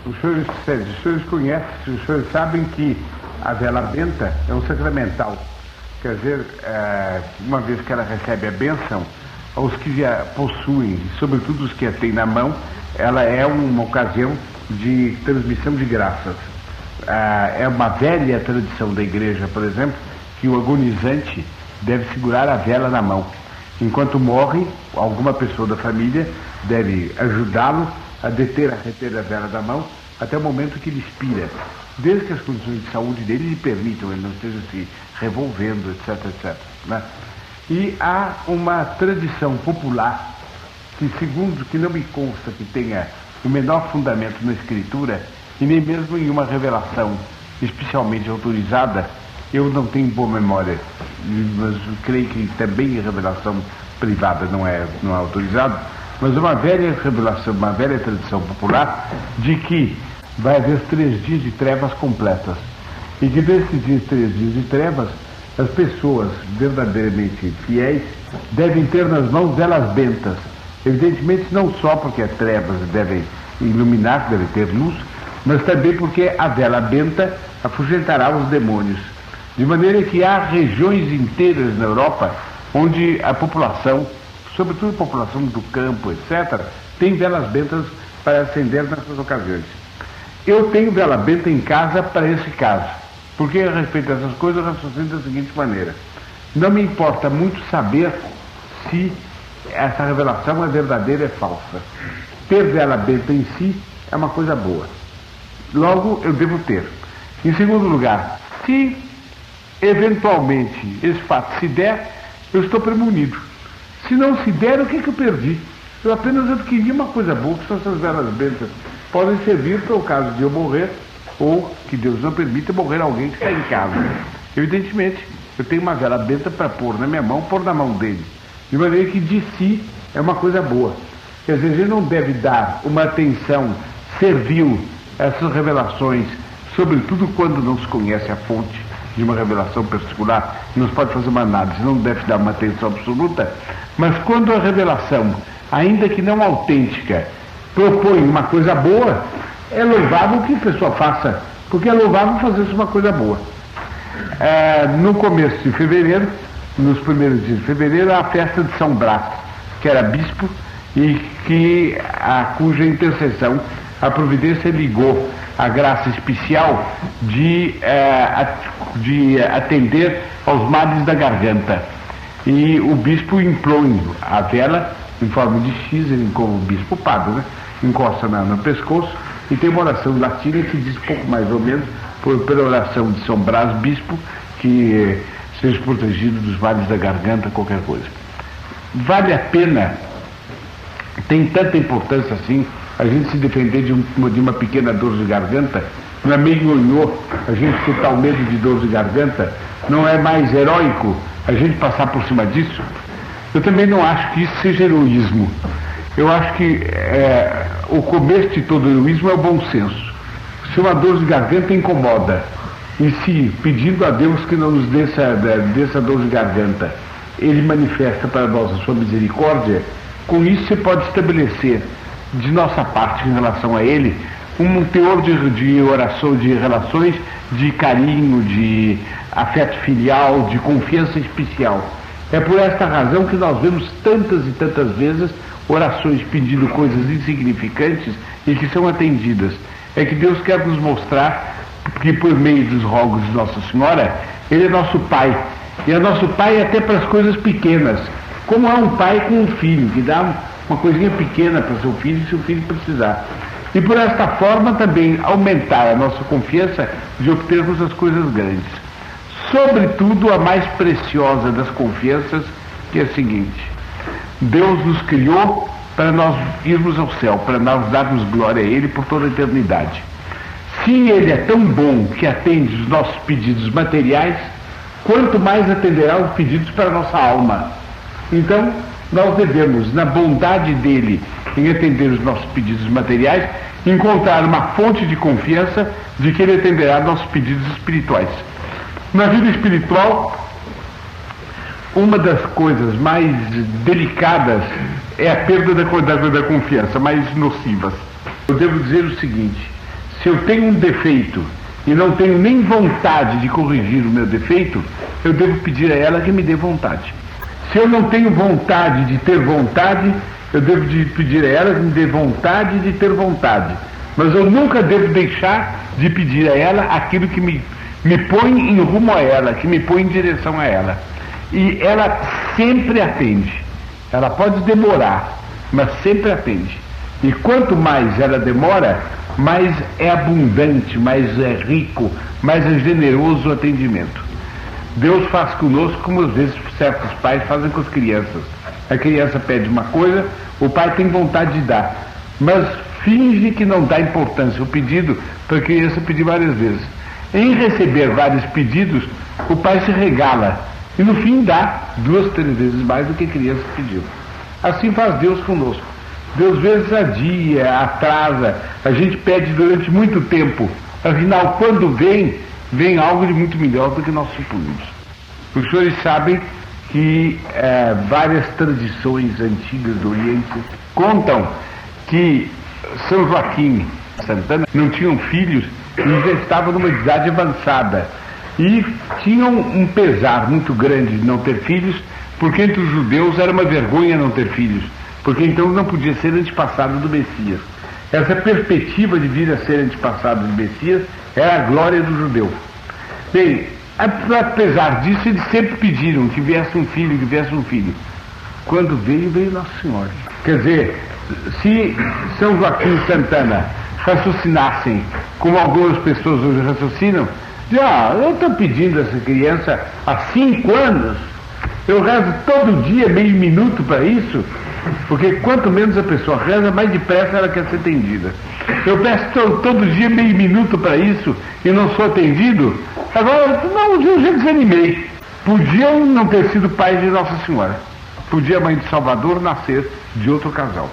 os senhores conhecem, os senhores sabem que a vela benta é um sacramental. Quer dizer, uma vez que ela recebe a bênção, os que a possuem, sobretudo os que a têm na mão, ela é uma ocasião de transmissão de graças. É uma velha tradição da igreja, por exemplo, que o agonizante deve segurar a vela na mão. Enquanto morre, alguma pessoa da família deve ajudá-lo a reter a vela da mão até o momento que ele expira, desde que as condições de saúde dele lhe permitam, ele não esteja se revolvendo, etc, etc, né? E há uma tradição popular que, segundo que não me consta que tenha o menor fundamento na escritura e nem mesmo em uma revelação especialmente autorizada, eu não tenho boa memória, mas creio que também em revelação privada não é autorizado, mas uma velha revelação, uma velha tradição popular de que vai haver 3 dias de trevas completas e que desses 3 dias de trevas as pessoas verdadeiramente fiéis devem ter nas mãos velas bentas, evidentemente não só porque as trevas devem iluminar, devem ter luz, mas também porque a vela benta afugentará os demônios. De maneira que há regiões inteiras na Europa onde a população, sobretudo a população do campo, etc., tem velas bentas para acender nessas ocasiões. Eu tenho vela benta em casa para esse caso, porque a respeito dessas coisas eu raciocino da seguinte maneira: não me importa muito saber se essa revelação é verdadeira ou é falsa. Ter vela benta em si é uma coisa boa. Logo, eu devo ter. Em segundo lugar, se eventualmente esse fato se der, eu estou premunido. Se não se der, o que eu perdi? Eu apenas adquiri uma coisa boa, que são essas velas bentas. Podem servir para o caso de eu morrer, ou, que Deus não permita, morrer alguém que está em casa. Evidentemente, eu tenho uma vela benta para pôr na minha mão, pôr na mão dele. De maneira que de si é uma coisa boa. Quer dizer, a gente não deve dar uma atenção servil a essas revelações, sobretudo quando não se conhece a fonte de uma revelação particular, não se pode fazer uma análise, não deve dar uma atenção absoluta, mas quando a revelação, ainda que não autêntica, propõe uma coisa boa, é louvável que a pessoa faça, porque é louvável fazer uma coisa boa. No começo de fevereiro, nos primeiros dias de fevereiro, a festa de São Brás, que era bispo e cuja intercessão a providência ligou a graça especial de atender aos males da garganta. E o bispo impõe a vela em forma de X, como o bispo padre, né? Encosta no pescoço, e tem uma oração latina que diz pouco mais ou menos, pela oração de São Brás, bispo, que seja protegido dos males da garganta, qualquer coisa. Vale a pena, tem tanta importância assim, a gente se defender de uma pequena dor de garganta, não é meio nhonhô a gente ter tal medo de dor de garganta, não é mais heróico a gente passar por cima disso? Eu também não acho que isso seja heroísmo. Eu acho que o começo de todo heroísmo é o bom senso. Se uma dor de garganta incomoda, e se pedindo a Deus que não nos dê essa dor de garganta, Ele manifesta para nós a sua misericórdia, com isso você pode estabelecer de nossa parte em relação a Ele um teor de oração, de relações, de carinho, de afeto filial, de confiança especial. É por esta razão que nós vemos tantas e tantas vezes orações pedindo coisas insignificantes e que são atendidas. É que Deus quer nos mostrar que por meio dos rogos de Nossa Senhora, Ele é nosso Pai. E é nosso Pai até para as coisas pequenas. Como há um pai com um filho, que dá uma coisinha pequena para seu filho, se o filho precisar. E por esta forma também aumentar a nossa confiança de obtermos as coisas grandes. Sobretudo a mais preciosa das confianças, que é a seguinte: Deus nos criou para nós irmos ao céu, para nós darmos glória a Ele por toda a eternidade. Se Ele é tão bom que atende os nossos pedidos materiais, quanto mais atenderá os pedidos para a nossa alma. Então, nós devemos, na bondade dele em atender os nossos pedidos materiais, encontrar uma fonte de confiança de que ele atenderá nossos pedidos espirituais. Na vida espiritual, uma das coisas mais delicadas é a perda da confiança, mais nocivas. Eu devo dizer o seguinte: se eu tenho um defeito e não tenho nem vontade de corrigir o meu defeito, eu devo pedir a ela que me dê vontade. Se eu não tenho vontade de ter vontade, eu devo pedir a ela que me dê vontade de ter vontade. Mas eu nunca devo deixar de pedir a ela aquilo que me põe em rumo a ela, que me põe em direção a ela. E ela sempre atende. Ela pode demorar, mas sempre atende. E quanto mais ela demora, mais é abundante, mais é rico, mais é generoso o atendimento. Deus faz conosco como às vezes certos pais fazem com as crianças. A criança pede uma coisa, o pai tem vontade de dar, mas finge que não dá importância ao pedido para a criança pedir várias vezes. Em receber vários pedidos, o pai se regala e no fim dá 2, 3 vezes mais do que a criança pediu. Assim faz Deus conosco. Deus às vezes adia, atrasa, a gente pede durante muito tempo, afinal quando vem algo de muito melhor do que nós supunhamos. Os senhores sabem que várias tradições antigas do Oriente contam que São Joaquim Santana não tinham filhos e já estavam numa idade avançada e tinham um pesar muito grande de não ter filhos, porque entre os judeus era uma vergonha não ter filhos, porque então não podia ser antepassado do Messias. Essa perspectiva de vir a ser antepassado do Messias era a glória do judeu. Bem, apesar disso, eles sempre pediram que viesse um filho, que viesse um filho. Quando veio Nossa Senhora. Quer dizer, se São Joaquim Santana raciocinassem como algumas pessoas hoje raciocinam, eu estou pedindo essa criança há 5 anos, eu rezo todo dia meio minuto para isso, porque quanto menos a pessoa reza, mais depressa ela quer ser atendida. Eu peço todo dia meio minuto para isso e não sou atendido. Agora, não, eu já desanimei. Podiam não ter sido pais de Nossa Senhora. Podia a mãe de Salvador nascer de outro casal.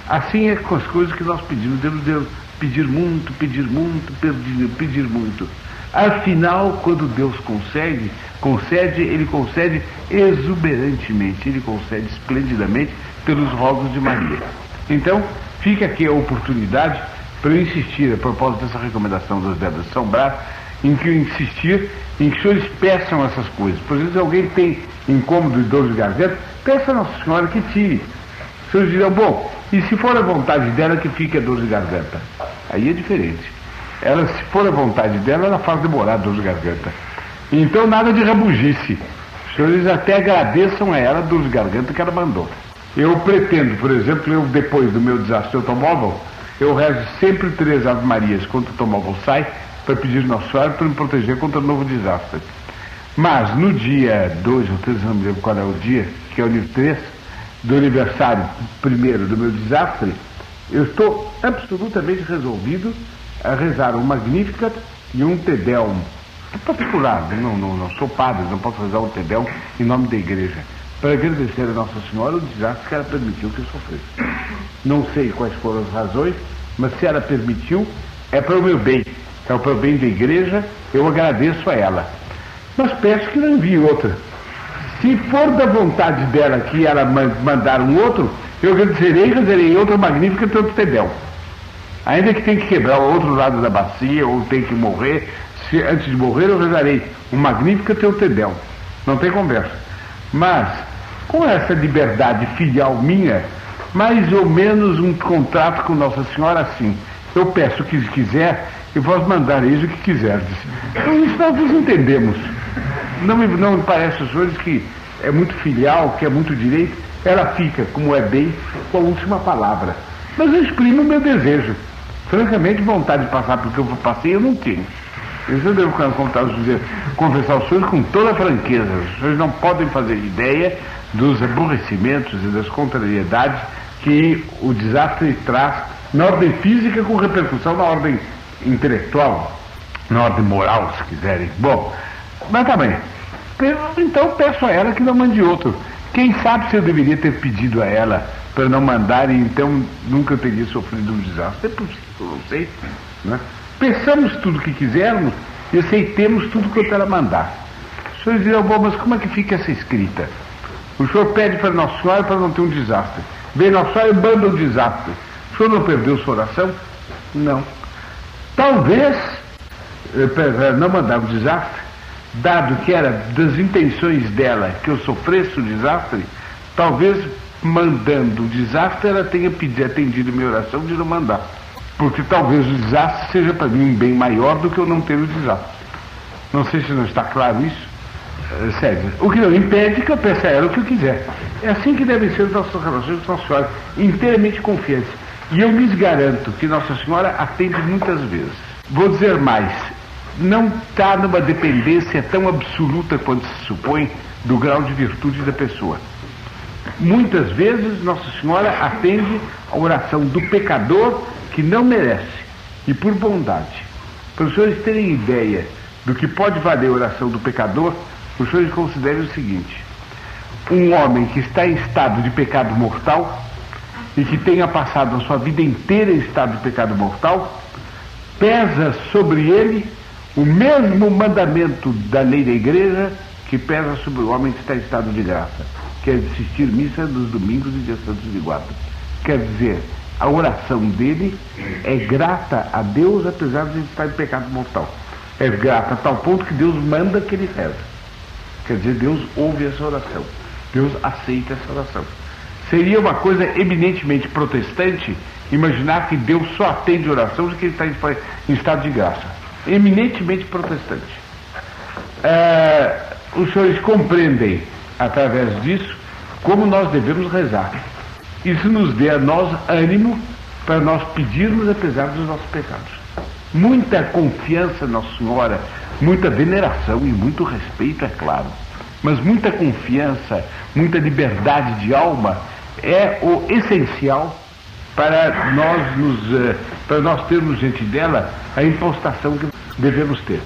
Assim é com as coisas que nós pedimos. Devemos pedir muito, pedir muito, pedir muito. Afinal, quando Deus concede, Ele concede exuberantemente, Ele concede esplendidamente pelos rogos de Maria. Então, fica aqui a oportunidade para eu insistir, a propósito dessa recomendação das Vedas de São Brás, em que eu insistir em que os senhores peçam essas coisas. Por exemplo, se alguém tem incômodo e dor de garganta, peça a Nossa Senhora que tire. Os senhores dirão, bom, e se for a vontade dela que fique a dor de garganta? Aí é diferente. Ela, se for a vontade dela, ela faz demorar a dor de garganta. Então nada de rabugice. Os senhores até agradeçam a ela a dor de garganta que ela mandou. Eu pretendo, por exemplo, depois do meu desastre de automóvel, eu rezo sempre 3 Ave Marias quando o automóvel sai, para pedir Nossa Senhora para me proteger contra o novo desastre. Mas no dia 2 ou 3, não me lembro qual é o dia, que é o dia 3, do aniversário primeiro do meu desastre, eu estou absolutamente resolvido a rezar um Magnificat e um Te Deum. É particular, não sou padre, não posso rezar um Te Deum em nome da igreja, para agradecer a Nossa Senhora o desastre que ela permitiu que eu sofresse. Não sei quais foram as razões, mas se ela permitiu, é para o meu bem. É para o bem da igreja, eu agradeço a ela. Mas peço que não envie outra. Se for da vontade dela que ela mandar um outro, eu agradecerei e rezarei outra magnífica e outro Te Deum. Ainda que tenha que quebrar o outro lado da bacia, ou tenha que morrer, antes de morrer eu rezarei um magnífico e outro Te Deum. Não tem conversa. Mas, com essa liberdade filial minha, mais ou menos um contrato com Nossa Senhora assim. Eu peço o que quiser e vós mandareis o que quiserdes. Então isso nós nos entendemos. Não me parece aos senhores que é muito filial, que é muito direito. Ela fica, como é bem, com a última palavra. Mas eu exprimo o meu desejo. Francamente, vontade de passar porque eu passei, eu não tenho. Isso eu devo confessar aos senhores com toda a franqueza. Os senhores não podem fazer ideia dos aborrecimentos e das contrariedades que o desastre traz na ordem física, com repercussão na ordem intelectual, na ordem moral, se quiserem. Bom, mas tá bem. Então peço a ela que não mande outro. Quem sabe se eu deveria ter pedido a ela para não mandar e então nunca teria sofrido um desastre. É possível, não sei. Né? Pensamos tudo o que quisermos e aceitemos tudo quanto ela mandar. Os senhores dirão, bom, mas como é que fica essa escrita? O senhor pede para Nossa Senhora para não ter um desastre. Vem Nossa Senhora e manda um desastre. O senhor não perdeu sua oração? Não. Talvez, para não mandar um desastre, dado que era das intenções dela que eu sofresse o desastre, talvez mandando o desastre ela tenha atendido minha oração de não mandar. Porque talvez o desastre seja para mim um bem maior do que eu não ter o desastre. Não sei se não está claro isso. Sério. O que não impede que eu peça a ela o que eu quiser. É assim que devem ser as nossas relações com Nossa Senhora, inteiramente confiantes. E eu lhes garanto que Nossa Senhora atende muitas vezes. Vou dizer mais, não está numa dependência tão absoluta quanto se supõe do grau de virtude da pessoa. Muitas vezes Nossa Senhora atende a oração do pecador que não merece, e por bondade. Para os senhores terem ideia do que pode valer a oração do pecador, os senhores considerem o seguinte: um homem que está em estado de pecado mortal e que tenha passado a sua vida inteira em estado de pecado mortal, pesa sobre ele o mesmo mandamento da lei da igreja que pesa sobre o homem que está em estado de graça, que é de assistir missa nos domingos e dias santos de guarda. Quer dizer, a oração dele é grata a Deus, apesar de ele estar em pecado mortal. É grata a tal ponto que Deus manda que ele reze. Quer dizer, Deus ouve essa oração. Deus aceita essa oração. Seria uma coisa eminentemente protestante imaginar que Deus só atende oração de quem está em estado de graça. Eminentemente protestante. Os senhores compreendem, através disso, como nós devemos rezar. Isso nos dê a nós ânimo para nós pedirmos apesar dos nossos pecados. Muita confiança na Nossa Senhora, muita veneração e muito respeito, é claro, mas muita confiança, muita liberdade de alma é o essencial para nós termos diante dela a impostação que devemos ter.